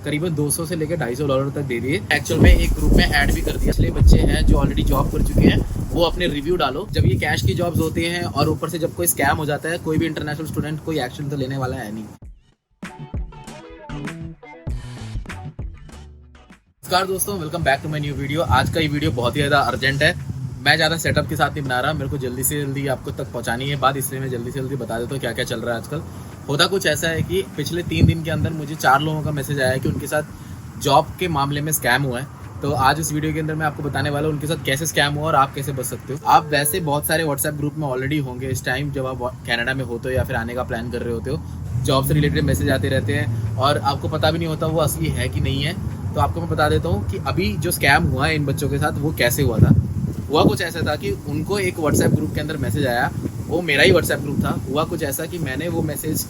करीबन 200 से लेकर $250 तक दे दिए। एक्चुअल में एक ग्रुप में ऐड भी कर दिया, इसलिए बच्चे हैं जो ऑलरेडी जॉब कर चुके हैं वो अपने रिव्यू डालो। जब ये कैश की जॉब्स होती हैं और ऊपर से जब कोई स्कैम हो जाता है, कोई भी इंटरनेशनल स्टूडेंट कोई एक्शन तो लेने वाला है नहीं। नमस्कार दोस्तों, welcome back to my new video. आज का ये वीडियो बहुत ही ज़्यादा अर्जेंट है। मैं ज़्यादा सेटअप के साथ नहीं बना रहा, मेरे को जल्दी से जल्दी आपको तक पहुंचानी है बात, इसलिए मैं जल्दी से जल्दी बता देता हूँ क्या क्या चल रहा है आजकल। होता कुछ ऐसा है कि पिछले 3 दिन के अंदर मुझे 4 लोगों का मैसेज आया है कि उनके साथ जॉब के मामले में स्कैम हुआ है। तो आज इस वीडियो के अंदर मैं आपको बताने वाला हूँ उनके साथ कैसे स्कैम हुआ और आप कैसे बच सकते हो। आप वैसे बहुत सारे व्हाट्सएप ग्रुप में ऑलरेडी होंगे इस टाइम, जब आप कनाडा में होते हो या फिर आने का प्लान कर रहे होते हो। जॉब से रिलेटेड मैसेज आते रहते हैं और आपको पता भी नहीं होता वो असली है कि नहीं है। तो आपको मैं बता देता हूँ कि अभी जो स्कैम हुआ है इन बच्चों के साथ वो कैसे हुआ था। हुआ कुछ ऐसा था कि उनको एक व्हाट्सएप ग्रुप के अंदर मैसेज आया, वो मेरा ही व्हाट्सएप ग्रुप था। हुआ कुछ ऐसा कि मैंने वो मैसेज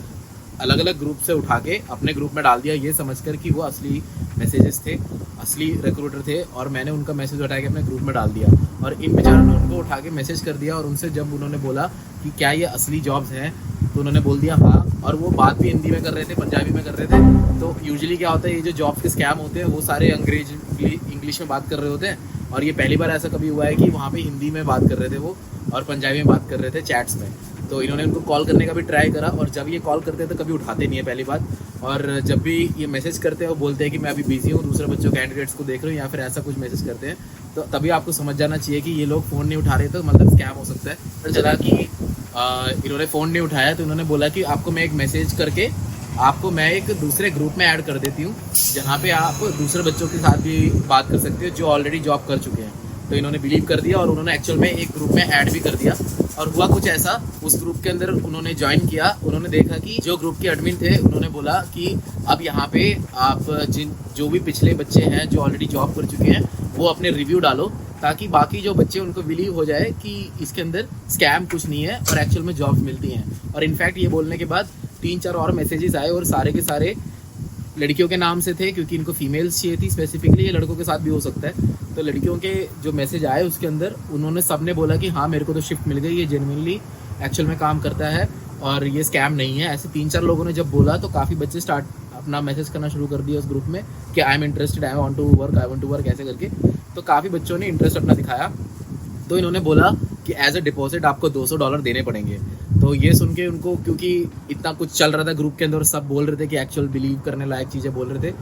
अलग अलग ग्रुप से उठा के अपने ग्रुप में डाल दिया, ये समझकर कि वो असली मैसेजेस थे, असली रिक्रूटर थे, और मैंने उनका मैसेज उठा के अपने ग्रुप में डाल दिया। और इन बेचारों ने उनको उठा के मैसेज कर दिया और उनसे जब उन्होंने बोला कि क्या ये असली जॉब्स हैं, तो उन्होंने बोल दिया हाँ। और वो बात भी हिंदी में कर रहे थे, पंजाबी में कर रहे थे। तो यूजुअली क्या होता है, ये जो जॉब के स्कैम होते हैं वो सारे इंग्लिश में बात कर रहे होते हैं, और ये पहली बार ऐसा कभी हुआ है कि वहाँ पे हिंदी में बात कर रहे थे वो और पंजाबी में बात कर रहे थे चैट्स में। तो इन्होंने उनको कॉल करने का भी ट्राई करा, और जब ये कॉल करते हैं तो कभी उठाते नहीं है पहली बात, और जब भी ये मैसेज करते हैं वो बोलते हैं कि मैं अभी बिजी हूँ, दूसरे बच्चों कैंडिडेट्स को देख रहा हूँ, या फिर ऐसा कुछ मैसेज करते हैं। तो तभी आपको समझ जाना चाहिए कि ये लोग फ़ोन नहीं उठा रहे, तो मतलब स्कैम हो सकता है। तो चला कि इन्होंने फ़ोन नहीं उठाया, तो इन्होंने बोला कि आपको मैं एक मैसेज करके आपको मैं एक दूसरे ग्रुप में ऐड कर देती हूँ, जहाँ पे आप दूसरे बच्चों के साथ भी बात कर सकते हो जो ऑलरेडी जॉब कर चुके हैं। तो इन्होंने बिलीव कर दिया और उन्होंने एक्चुअल में एक ग्रुप में ऐड भी कर दिया। और हुआ कुछ ऐसा, उस ग्रुप के अंदर उन्होंने ज्वाइन किया, उन्होंने देखा कि जो ग्रुप के एडमिन थे उन्होंने बोला कि अब यहाँ पे आप जो भी पिछले बच्चे हैं जो ऑलरेडी जॉब कर चुके हैं वो अपने रिव्यू डालो, ताकि बाकी जो बच्चे उनको बिलीव हो जाए कि इसके अंदर स्कैम कुछ नहीं है और एक्चुअल में जॉब्स मिलती हैं। और इनफैक्ट ये बोलने के बाद 3-4 और मैसेजेस आए, और सारे के सारे लड़कियों के नाम से थे, क्योंकि इनको फीमेल्स चाहिए थी स्पेसिफिकली, ये लड़कों के साथ भी हो सकता है। तो लड़कियों के जो मैसेज आए उसके अंदर उन्होंने सबने बोला कि हाँ मेरे को तो शिफ्ट मिल गई, ये जेन्युइनली एक्चुअल में काम करता है और ये स्कैम नहीं है। ऐसे 3-4 लोगों ने जब बोला तो काफ़ी बच्चे स्टार्ट अपना मैसेज करना शुरू कर दिया उस ग्रुप में कि I am interested, I want to work ऐसे करके। तो काफ़ी बच्चों ने इंटरेस्ट अपना दिखाया। तो इन्होंने बोला कि एज अ डिपॉजिट आपको $200 देने पड़ेंगे। तो ये सुन के उनको, क्योंकि इतना कुछ चल रहा था ग्रुप के अंदर, सब बोल रहे थे कि एक्चुअल बिलीव करने लायक चीज़ें बोल रहे थे,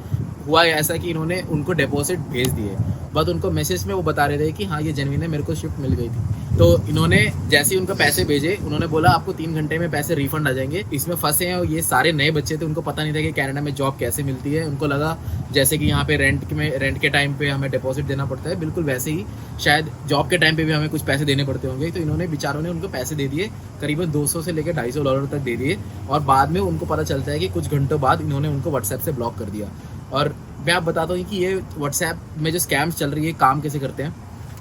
हुआ ऐसा कि इन्होंने उनको डिपॉजिट भेज दिए। बट उनको मैसेज में वो बता रहे थे कि हाँ ये जेन्युइन है, मेरे को शिफ्ट मिल गई थी। तो इन्होंने जैसे ही उनको पैसे भेजे, उन्होंने बोला आपको 3 घंटे में पैसे रिफंड आ जाएंगे। इसमें फंसे हैं और ये सारे नए बच्चे थे, उनको पता नहीं था कि कनाडा में जॉब कैसे मिलती है। उनको लगा जैसे कि यहाँ पे रेंट के टाइम पे हमें डिपॉजिट देना पड़ता है, बिल्कुल वैसे ही शायद जॉब के टाइम पे भी हमें कुछ पैसे देने पड़ते होंगे। तो इन्होंने बेचारों ने उनको पैसे दे दिए, करीबन 200 से लेकर $250 तक दे दिए। और बाद में उनको पता चलता है कि कुछ घंटों बाद इन्होंने उनको व्हाट्सएप से ब्लॉक कर दिया। और मैं आप बताता हूँ कि ये व्हाट्सएप में जो स्कैम्स चल रही है काम कैसे करते हैं।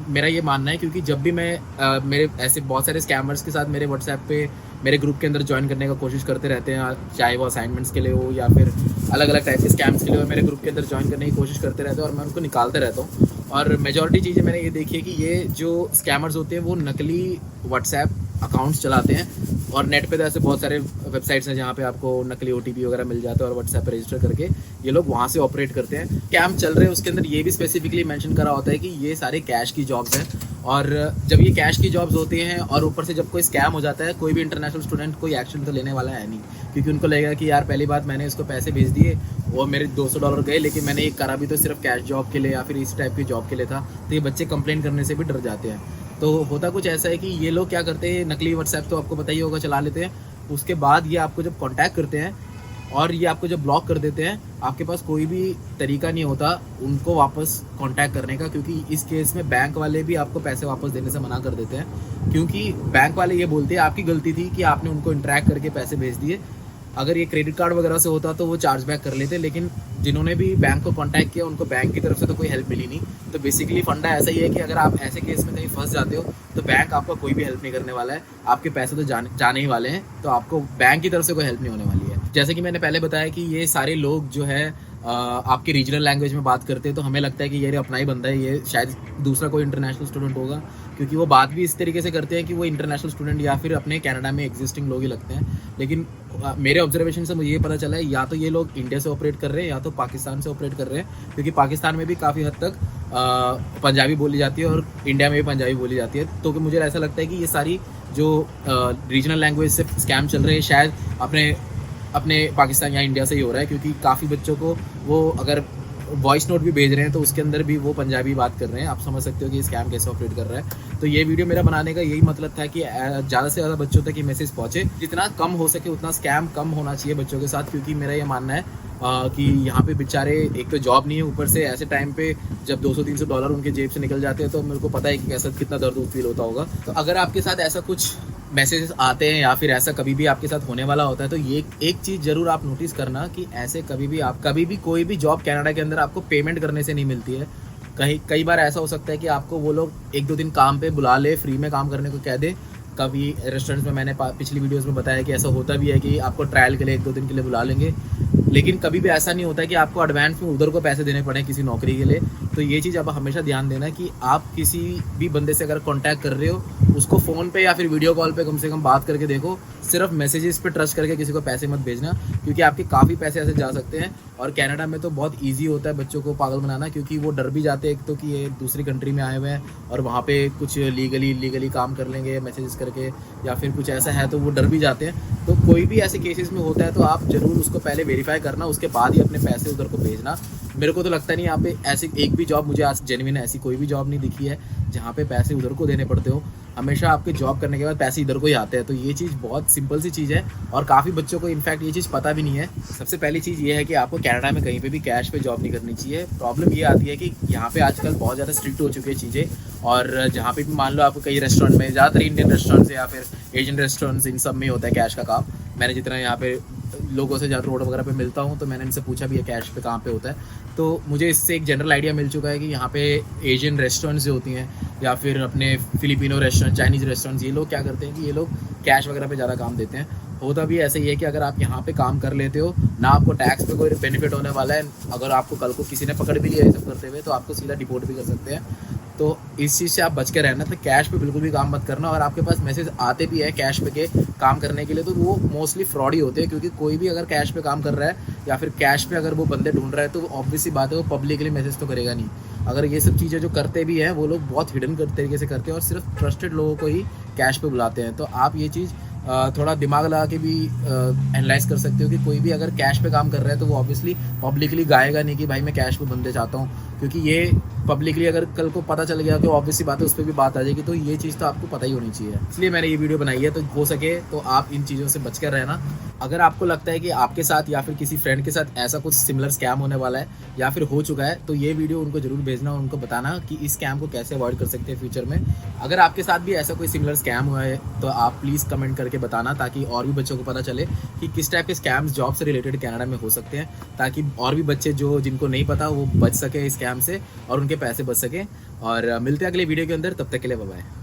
मेरा ये मानना है, क्योंकि जब भी मैं मेरे ऐसे बहुत सारे स्कैमर्स के साथ मेरे व्हाट्सएप पे मेरे ग्रुप के अंदर ज्वाइन करने का कोशिश करते रहते हैं, चाहे वो असाइनमेंट्स के लिए हो या फिर अलग अलग टाइप के स्कैम्स के लिए हो, मेरे ग्रुप के अंदर ज्वाइन करने की कोशिश करते रहते हैं और मैं उनको निकालते रहता हूँ। और मेजॉरिटी चीज़ें मैंने ये देखी है कि ये जो स्कैमर्स होते हैं वो नकली व्हाट्सएप अकाउंट्स चलाते हैं। और नेट पे तो ऐसे बहुत सारे वेबसाइट्स हैं जहाँ पे आपको नकली OTP वगैरह मिल जाता है, और व्हाट्सएप पे रजिस्टर करके ये लोग वहाँ से ऑपरेट करते हैं। स्कैम चल रहे हैं उसके अंदर ये भी स्पेसिफिकली मेंशन करा होता है कि ये सारे कैश की जॉब्स हैं। और जब ये कैश की जॉब्स होती हैं और ऊपर से जब कोई स्कैम हो जाता है, कोई भी इंटरनेशनल स्टूडेंट कोई एक्शन तो लेने वाला है नहीं, क्योंकि उनको लगेगा कि यार पहली बात मैंने इसको पैसे भेज दिए, वो मेरे $200 गए, लेकिन मैंने एक करा भी तो सिर्फ कैश जॉब के लिए या फिर इस टाइप की जॉब के लिए था। तो ये बच्चे कंप्लेन करने से भी डर जाते हैं। तो होता कुछ ऐसा है कि ये लोग क्या करते हैं, नकली व्हाट्सएप तो आपको पता ही होगा चला लेते हैं। उसके बाद ये आपको जब कांटेक्ट करते हैं और ये आपको जब ब्लॉक कर देते हैं, आपके पास कोई भी तरीका नहीं होता उनको वापस कांटेक्ट करने का, क्योंकि इस केस में बैंक वाले भी आपको पैसे वापस देने से मना कर देते हैं। क्योंकि बैंक वाले ये बोलते हैं आपकी गलती थी कि आपने उनको इंटरेक्ट करके पैसे भेज दिए। अगर ये क्रेडिट कार्ड वगैरह से होता तो वो चार्ज बैक कर लेते, लेकिन जिन्होंने भी बैंक को कांटेक्ट किया उनको बैंक की तरफ से तो कोई हेल्प मिली नहीं। तो बेसिकली फंडा ऐसा ही है कि अगर आप ऐसे केस में कहीं फंस जाते हो तो बैंक आपका कोई भी हेल्प नहीं करने वाला है, आपके पैसे तो जाने ही वाले हैं, तो आपको बैंक की तरफ से कोई हेल्प नहीं होने वाली है। जैसे कि मैंने पहले बताया कि ये सारे लोग जो है आपके रीजनल लैंग्वेज में बात करते हैं तो हमें लगता है कि ये अपना ही बंदा है, ये शायद दूसरा कोई इंटरनेशनल स्टूडेंट होगा, क्योंकि वो बात भी इस तरीके से करते हैं कि वो इंटरनेशनल स्टूडेंट या फिर अपने कनाडा में एग्जिस्टिंग लोग ही लगते हैं। लेकिन मेरे ऑब्जर्वेशन से मुझे ये पता चला है या तो ये लोग इंडिया से ऑपरेट कर रहे हैं या तो पाकिस्तान से ऑपरेट कर रहे हैं, क्योंकि पाकिस्तान में भी काफ़ी हद तक पंजाबी बोली जाती है और इंडिया में भी पंजाबी बोली जाती है। तो मुझे ऐसा लगता है कि ये सारी जो रीजनल लैंग्वेज से स्कैम चल रहे हैं शायद अपने पाकिस्तान या इंडिया से ही हो रहा है, क्योंकि काफ़ी बच्चों को वो अगर वॉइस नोट भी भेज रहे हैं तो उसके अंदर भी वो पंजाबी बात कर रहे हैं। आप समझ सकते हो कि स्कैम कैसे ऑपरेट कर रहा है। तो ये वीडियो मेरा बनाने का यही मतलब था कि ज़्यादा से ज़्यादा बच्चों तक ये मैसेज पहुँचे, जितना कम हो सके उतना स्कैम कम होना चाहिए बच्चों के साथ, क्योंकि मेरा ये मानना है कि यहाँ पे बेचारे एक तो जॉब नहीं है, ऊपर से ऐसे टाइम पे जब $200-300 उनके जेब से निकल जाते हैं तो मेरे को पता है कि कैसा कितना दर्द फील होता होगा। तो अगर आपके साथ ऐसा कुछ मैसेजेस आते हैं या फिर ऐसा कभी भी आपके साथ होने वाला होता है तो ये एक चीज़ ज़रूर आप नोटिस करना कि ऐसे कभी भी कोई भी जॉब कनाडा के अंदर आपको पेमेंट करने से नहीं मिलती है। कई बार ऐसा हो सकता है कि आपको वो लोग 1-2 दिन काम पे बुला ले, फ्री में काम करने को कह दे। कभी रेस्टोरेंट्स में मैंने पिछली वीडियोस में बताया कि ऐसा होता भी है कि आपको ट्रायल के लिए 1-2 दिन के लिए बुला लेंगे, लेकिन कभी भी ऐसा नहीं होता कि आपको एडवांस में उधर को पैसे देने पड़े किसी नौकरी के लिए। तो ये चीज़ आप हमेशा ध्यान देना कि आप किसी भी बंदे से अगर कांटेक्ट कर रहे हो उसको फ़ोन पे या फिर वीडियो कॉल पे कम से कम बात करके देखो। सिर्फ मैसेजेस पे ट्रस्ट करके किसी को पैसे मत भेजना, क्योंकि आपके काफ़ी पैसे ऐसे जा सकते हैं। और कनाडा में तो बहुत ईजी होता है बच्चों को पागल बनाना, क्योंकि वो डर भी जाते हैं एक तो कि ये दूसरी कंट्री में आए हुए हैं और वहाँ पे कुछ लीगली काम कर लेंगे मैसेजेस करके, या फिर कुछ ऐसा है तो वो डर भी जाते हैं। तो कोई भी ऐसे केसेस में होता है तो आप ज़रूर उसको पहले वेरीफाई करना, उसके बाद ही अपने पैसे उधर को भेजना। मेरे को तो लगता नहीं यहाँ पे ऐसी एक भी जॉब मुझे आज जेन्युइन ऐसी कोई भी जॉब नहीं दिखी है जहाँ पे पैसे उधर को देने पड़ते हो। हमेशा आपके जॉब करने के बाद पैसे इधर को ही आते हैं। तो ये चीज़ बहुत सिंपल सी चीज़ है और काफ़ी बच्चों को इनफैक्ट ये चीज़ पता भी नहीं है। सबसे पहली चीज़ ये है कि आपको कनाडा में कहीं पे भी कैश पे जॉब नहीं करनी चाहिए। प्रॉब्लम ये आती है कि यहाँ पे आजकल बहुत ज़्यादा स्ट्रिक्ट हो चुकी है चीज़ें, और जहाँ पे भी मान लो आपको कई रेस्टोरेंट में, ज़्यादातर इंडियन रेस्टोरेंट्स या फिर एशियन रेस्टोरेंट्स, इन सब में होता है कैश का काम। मैंने जितना यहाँ पे लोगों से जहाँ रोड वगैरह पे मिलता हूँ तो मैंने इनसे पूछा भी है कैश पे कहाँ पे होता है, तो मुझे इससे एक जनरल आइडिया मिल चुका है कि यहाँ पे एशियन रेस्टोरेंट्स जो होती हैं या फिर अपने फिलिपिनो रेस्टोरेंट, चाइनीज़ रेस्टोरेंट्स, ये लोग क्या करते हैं कि ये लोग कैश वगैरह पे ज़्यादा काम देते हैं। होता भी ऐसा ही है कि अगर आप यहाँ पे काम कर लेते हो ना, आपको टैक्स पे कोई बेनिफिट होने वाला है। अगर आपको कल को किसी ने पकड़ भी लिया ये सब करते हुए तो आपको सीधा डिपोर्ट भी कर सकते हैं। तो इस चीज़ से आप बच के रहना। तो कैश पे बिल्कुल भी काम मत करना। और आपके पास मैसेज आते भी है कैश पे के काम करने के लिए तो वो मोस्टली फ्रॉड ही होते हैं, क्योंकि कोई भी अगर कैश पे काम कर रहा है या फिर कैश पे अगर वो बंदे ढूंढ रहा है तो ऑब्वियस सी बात है वो पब्लिकली मैसेज तो करेगा नहीं। अगर ये सब चीज़ें जो करते भी हैं वो लोग बहुत हिडन तरीके से करते हैं और सिर्फ ट्रस्टेड लोगों को ही कैश पे बुलाते हैं। तो आप ये चीज़ थोड़ा दिमाग लगा के भी एनालाइज कर सकते हो कि कोई भी अगर कैश पे काम कर रहा है तो वो ऑब्वियसली पब्लिकली गाएगा नहीं कि भाई मैं कैश पे बंदे चाहता हूँ, क्योंकि ये पब्लिकली अगर कल को पता चल गया कि ऑब्वियसली बात है उस पर भी बात आ जाएगी। तो ये चीज़ तो आपको पता ही होनी चाहिए, इसलिए मैंने ये वीडियो बनाई है। तो हो सके तो आप इन चीज़ों से बच कर रहना। अगर आपको लगता है कि आपके साथ या फिर किसी फ्रेंड के साथ ऐसा कुछ सिमिलर स्कैम होने वाला है या फिर हो चुका है तो ये वीडियो उनको जरूर भेजना और उनको बताना कि इस स्कैम को कैसे अवॉइड कर सकते हैं फ्यूचर में। अगर आपके साथ भी ऐसा कोई सिमिलर स्कैम हुआ है तो आप प्लीज़ कमेंट करके बताना, ताकि और भी बच्चों को पता चले कि किस टाइप के स्कैम्स जॉब से रिलेटेड कनाडा में हो सकते हैं, ताकि और भी बच्चे जिनको नहीं पता वो बच सके इस स्कैम से और उनके पैसे बच सके। और मिलते हैं अगले वीडियो के अंदर, तब तक के लिए बाय बाय।